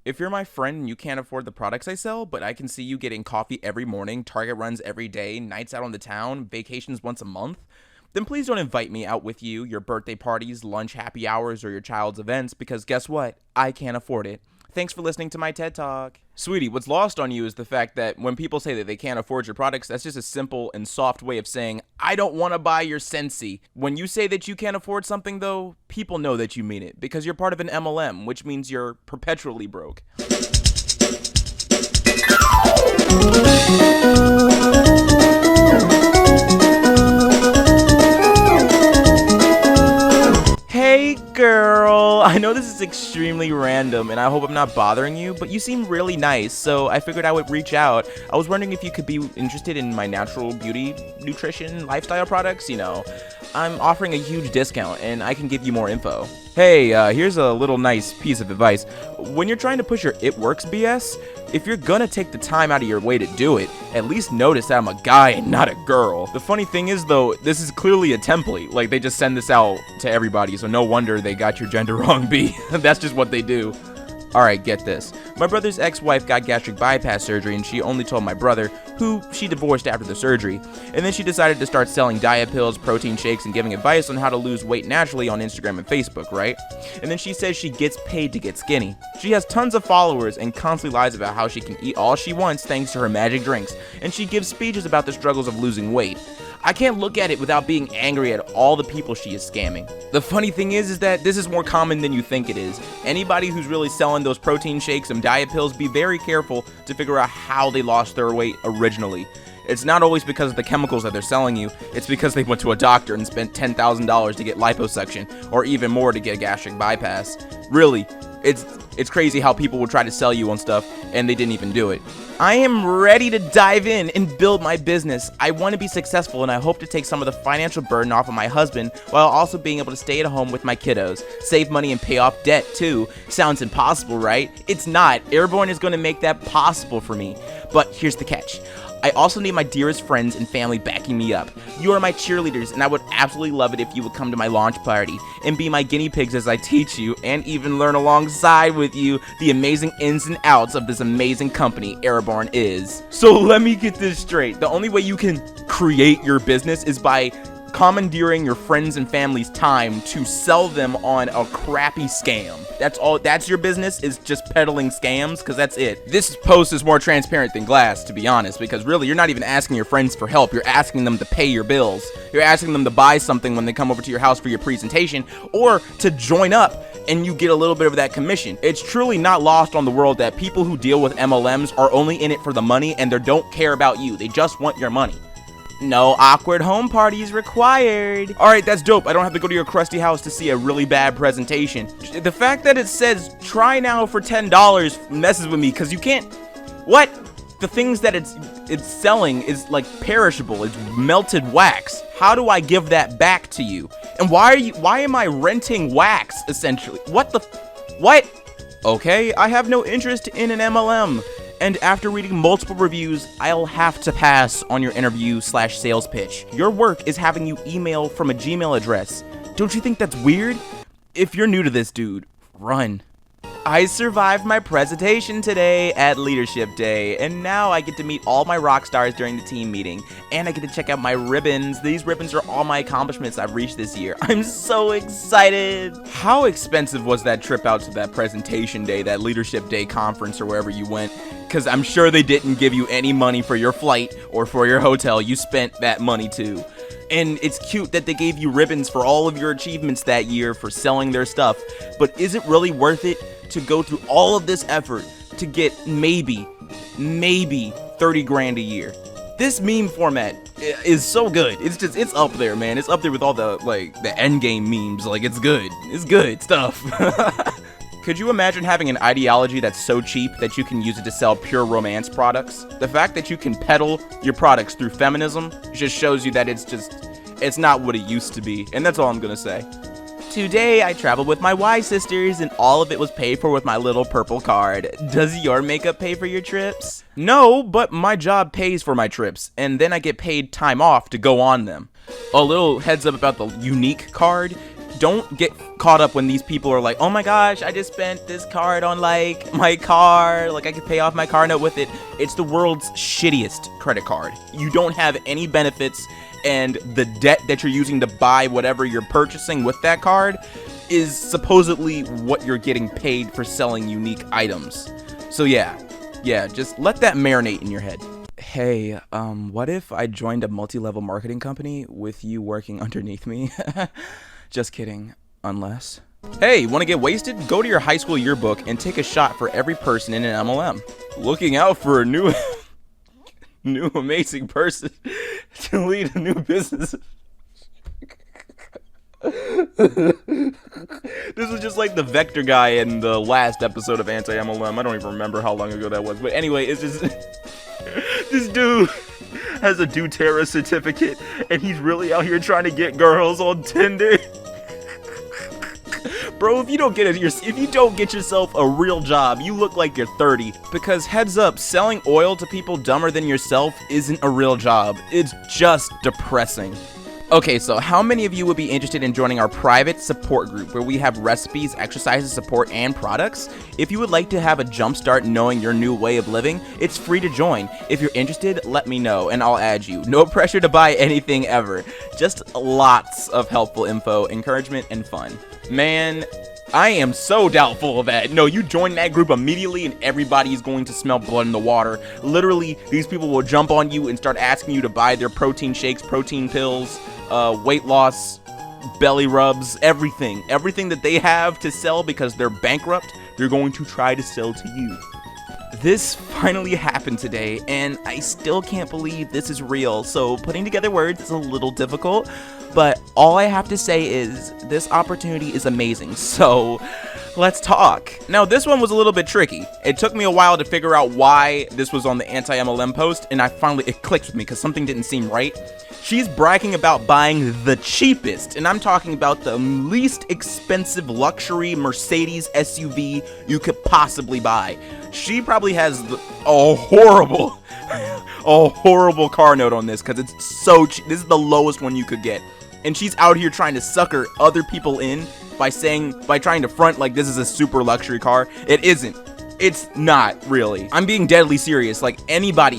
If you're my friend and you can't afford the products I sell, but I can see you getting coffee every morning, Target runs every day, nights out on the town, vacations once a month, then please don't invite me out with you, your birthday parties, lunch happy hours, or your child's events, because guess what? I can't afford it. Thanks for listening to my TED Talk. Sweetie, what's lost on you is the fact that when people say that they can't afford your products, that's just a simple and soft way of saying, I don't want to buy your Scentsy. When you say that you can't afford something, though, people know that you mean it, because you're part of an MLM, which means you're perpetually broke. Hey girl, I know this is extremely random and I hope I'm not bothering you, but you seem really nice, so I figured I would reach out. I was wondering if you could be interested in my natural beauty, nutrition, lifestyle products, I'm offering a huge discount and I can give you more info. Hey, here's a little nice piece of advice. When you're trying to push your it works BS, if you're gonna take the time out of your way to do it, at least notice that I'm a guy and not a girl. The funny thing is though, this is clearly a template. Like they just send this out to everybody, so no wonder they got your gender wrong, B. That's just what they do. Alright, get this. My brother's ex-wife got gastric bypass surgery and she only told my brother, who she divorced after the surgery. And then she decided to start selling diet pills, protein shakes, and giving advice on how to lose weight naturally on Instagram and Facebook, right? And then she says she gets paid to get skinny. She has tons of followers and constantly lies about how she can eat all she wants thanks to her magic drinks. And she gives speeches about the struggles of losing weight. I can't look at it without being angry at all the people she is scamming. The funny thing is that this is more common than you think it is. Anybody who's really selling those protein shakes and diet pills, be very careful to figure out how they lost their weight originally. It's not always because of the chemicals that they're selling you, it's because they went to a doctor and spent $10,000 to get liposuction, or even more to get a gastric bypass. Really, it's crazy how people will try to sell you on stuff and they didn't even do it. I am ready to dive in and build my business. I want to be successful and I hope to take some of the financial burden off of my husband while also being able to stay at home with my kiddos. Save money and pay off debt too. Sounds impossible, right? It's not. Airborne is going to make that possible for me. But here's the catch. I also need my dearest friends and family backing me up. You are my cheerleaders, and I would absolutely love it if you would come to my launch party and be my guinea pigs as I teach you and even learn alongside with you the amazing ins and outs of this amazing company Airborne is. So let me get this straight. The only way you can create your business is by commandeering your friends and family's time to sell them on a crappy scam. That's all. That's your business, is just peddling scams, because that's it. This post is more transparent than glass, to be honest, because really you're not even asking your friends for help. You're asking them to pay your bills. You're asking them to buy something when they come over to your house for your presentation, or to join up and you get a little bit of that commission. It's truly not lost on the world that people who deal with MLMs are only in it for the money and they don't care about you. They just want your money. No awkward home parties required. Alright, that's dope. I don't have to go to your crusty house to see a really bad presentation. The fact that it says try now for $10 messes with me, because you can't. What? The things that it's selling is like perishable. It's melted wax. How do I give that back to you? And why am I renting wax essentially? What? Okay, I have no interest in an MLM. And after reading multiple reviews, I'll have to pass on your interview/sales pitch. Your work is having you email from a Gmail address. Don't you think that's weird? If you're new to this, dude, run. I survived my presentation today at Leadership Day, and now I get to meet all my rock stars during the team meeting, and I get to check out my ribbons. These ribbons are all my accomplishments I've reached this year. I'm so excited. How expensive was that trip out to that presentation day, that Leadership Day conference or wherever you went? Because I'm sure they didn't give you any money for your flight or for your hotel. You spent that money too. And it's cute that they gave you ribbons for all of your achievements that year for selling their stuff. But is it really worth it to go through all of this effort to get maybe 30 grand a year? This meme format is so good. It's up there, man. It's up there with all the endgame memes. Like, it's good. It's good stuff. Could you imagine having an ideology that's so cheap that you can use it to sell pure romance products? The fact that you can peddle your products through feminism just shows you that it's not what it used to be. And that's all I'm gonna say. Today, I traveled with my Y sisters, and all of it was paid for with my little purple card. Does your makeup pay for your trips? No, but my job pays for my trips, and then I get paid time off to go on them. A little heads up about the unique card. Don't get caught up when these people are like, oh my gosh, I just spent this card on like my car, like I could pay off my car note with it. It's the world's shittiest credit card. You don't have any benefits, and the debt that you're using to buy whatever you're purchasing with that card is supposedly what you're getting paid for selling unique items. So yeah, just let that marinate in your head. Hey, what if I joined a multi-level marketing company with you working underneath me? Just kidding, unless. Hey, want to get wasted? Go to your high school yearbook and take a shot for every person in an MLM. Looking out for a new amazing person to lead a new business. This was just like the Vector guy in the last episode of AntiMLM. I don't even remember how long ago that was. But anyway, it's just this dude has a doTERRA certificate and he's really out here trying to get girls on Tinder. Bro, if you don't get yourself a real job, you look like you're 30. Because heads up, selling oil to people dumber than yourself isn't a real job. It's just depressing. Okay, so how many of you would be interested in joining our private support group where we have recipes, exercises, support, and products? If you would like to have a jump start knowing your new way of living, it's free to join. If you're interested, let me know and I'll add you. No pressure to buy anything ever. Just lots of helpful info, encouragement, and fun. Man, I am so doubtful of that. No, you join that group immediately and everybody's going to smell blood in the water. Literally, these people will jump on you and start asking you to buy their protein shakes, protein pills, weight loss, belly rubs, everything that they have to sell because they're bankrupt, they're going to try to sell to you. This finally happened today, and I still can't believe this is real, so putting together words is a little difficult, but all I have to say is this opportunity is amazing, so let's talk. Now, this one was a little bit tricky. It took me a while to figure out why this was on the AntiMLM post, and it clicked with me because something didn't seem right. She's bragging about buying the cheapest, and I'm talking about the least expensive luxury Mercedes SUV you could possibly buy. She probably has a horrible car note on this because it's so cheap. This is the lowest one you could get. And she's out here trying to sucker other people in by trying to front like this is a super luxury car. It isn't. It's not really. I'm being deadly serious. Like anyone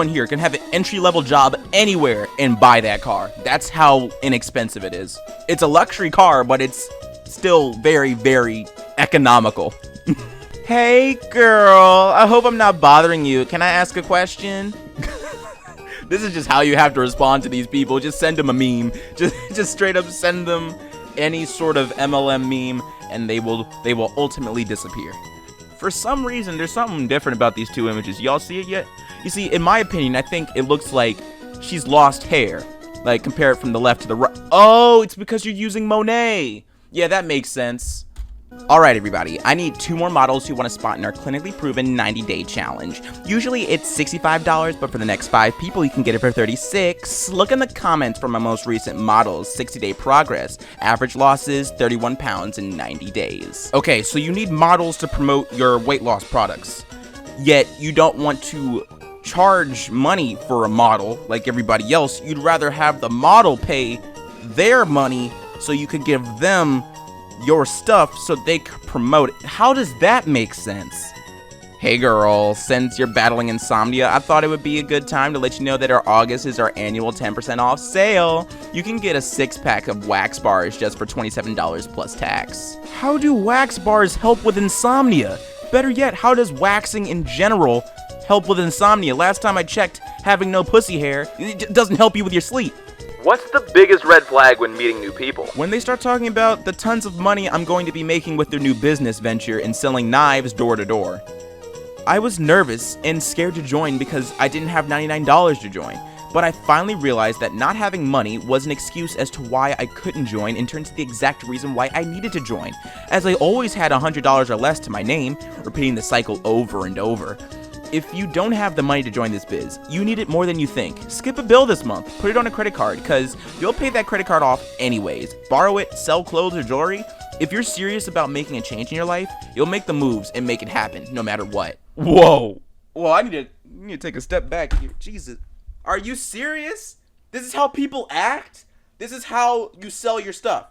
here can have an entry-level job anywhere and buy that car. That's how inexpensive it is. It's a luxury car, but it's still very, very economical. Hey girl, I hope I'm not bothering you. Can I ask a question? This is just how you have to respond to these people. Just send them a meme. Just straight up send them any sort of MLM meme and they will ultimately disappear. For some reason, there's something different about these two images. Y'all see it yet? You see, in my opinion, I think it looks like she's lost hair. Like, compare it from the left to the right. Oh, it's because you're using Monet. Yeah, that makes sense. Alright everybody, I need 2 more models who want to spot in our clinically proven 90-day challenge. Usually it's $65, but for the next 5 people you can get it for $36. Look in the comments for my most recent models, 60-day progress, average losses, 31 pounds in 90 days. Okay, so you need models to promote your weight loss products, yet you don't want to charge money for a model like everybody else. You'd rather have the model pay their money so you could give them your stuff so they could promote it. How does that make sense? Hey girl, since you're battling insomnia, I thought it would be a good time to let you know that our August is our annual 10% off sale. You can get a 6-pack of wax bars just for $27 plus tax. How do wax bars help with insomnia? Better yet, how does waxing in general help with insomnia? Last time I checked, having no pussy hair doesn't help you with your sleep. What's the biggest red flag when meeting new people? When they start talking about the tons of money I'm going to be making with their new business venture and selling knives door to door. I was nervous and scared to join because I didn't have $99 to join, but I finally realized that not having money was an excuse as to why I couldn't join and turned to the exact reason why I needed to join, as I always had $100 or less to my name, repeating the cycle over and over. If you don't have the money to join this biz, you need it more than you think. Skip a bill this month, put it on a credit card, because you'll pay that credit card off anyways. Borrow it, sell clothes or jewelry. If you're serious about making a change in your life, you'll make the moves and make it happen, no matter what. Whoa. Well, I need to take a step back here. Jesus. Are you serious? This is how people act? This is how you sell your stuff.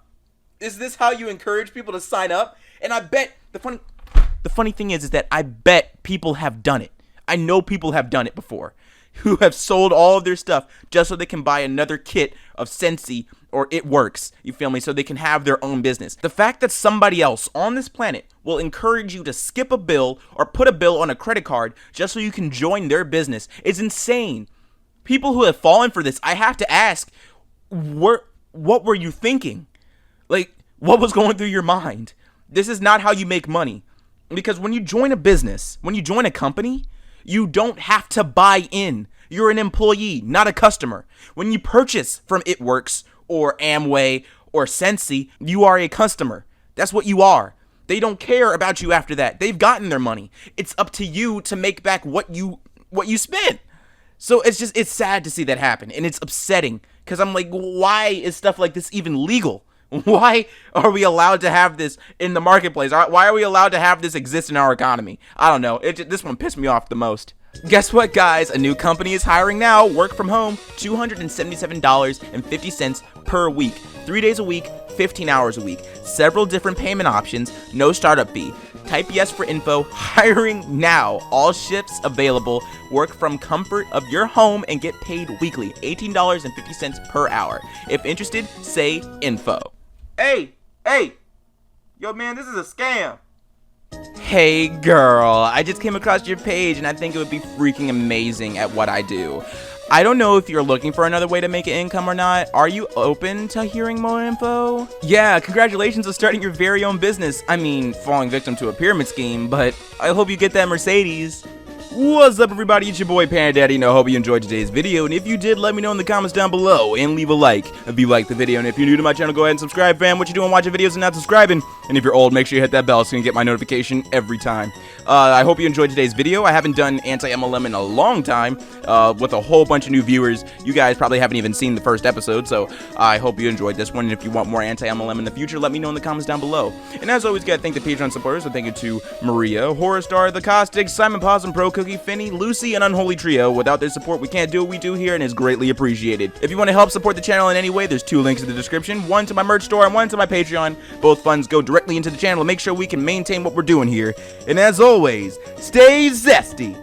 Is this how you encourage people to sign up? And I bet the funny thing is that I bet people have done it. I know people have done it before, who have sold all of their stuff just so they can buy another kit of Scentsy or It Works, you feel me, so they can have their own business. The fact that somebody else on this planet will encourage you to skip a bill or put a bill on a credit card just so you can join their business is insane. People who have fallen for this, I have to ask, what were you thinking? Like, what was going through your mind? This is not how you make money. Because when you join a business, when you join a company, you don't have to buy in. You're an employee, not a customer. When you purchase from It Works or Amway or Scentsy, you are a customer. That's what you are. They don't care about you after that. They've gotten their money. It's up to you to make back what you spent. So it's sad to see that happen, and it's upsetting because I'm like, why is stuff like this even legal? Why are we allowed to have this in the marketplace? Why are we allowed to have this exist in our economy? I don't know. This one pissed me off the most. Guess what, guys? A new company is hiring now. Work from home, $277.50 per week. 3 days a week, 15 hours a week. Several different payment options, no startup fee. Type yes for info. Hiring now. All shifts available. Work from comfort of your home and get paid weekly. $18.50 per hour. If interested, say info. Hey, yo man, this is a scam. Hey girl, I just came across your page and I think it would be freaking amazing at what I do. I don't know if you're looking for another way to make an income or not. Are you open to hearing more info? Yeah, congratulations on starting your very own business. I mean, falling victim to a pyramid scheme, but I hope you get that Mercedes. What's up, everybody? It's your boy Panda Daddy, and I hope you enjoyed today's video. And if you did, let me know in the comments down below and leave a like if you liked the video. And if you're new to my channel, go ahead and subscribe, fam. What you doing watching videos and not subscribing? And if you're old, make sure you hit that bell so you can get my notification every time. I hope you enjoyed today's video. I haven't done anti-MLM in a long time with a whole bunch of new viewers. You guys probably haven't even seen the first episode, so I hope you enjoyed this one. And if you want more anti-MLM in the future, let me know in the comments down below. And as always, gotta thank the Patreon supporters. So thank you to Maria, Horror Star, The Caustic, Simon Paws and Pro Cookie, Finny, Lucy, and Unholy Trio. Without their support, we can't do what we do here, and is greatly appreciated. If you want to help support the channel in any way, there's 2 links in the description, one to my merch store and one to my Patreon. Both funds go directly into the channel to make sure we can maintain what we're doing here. And as always, stay zesty.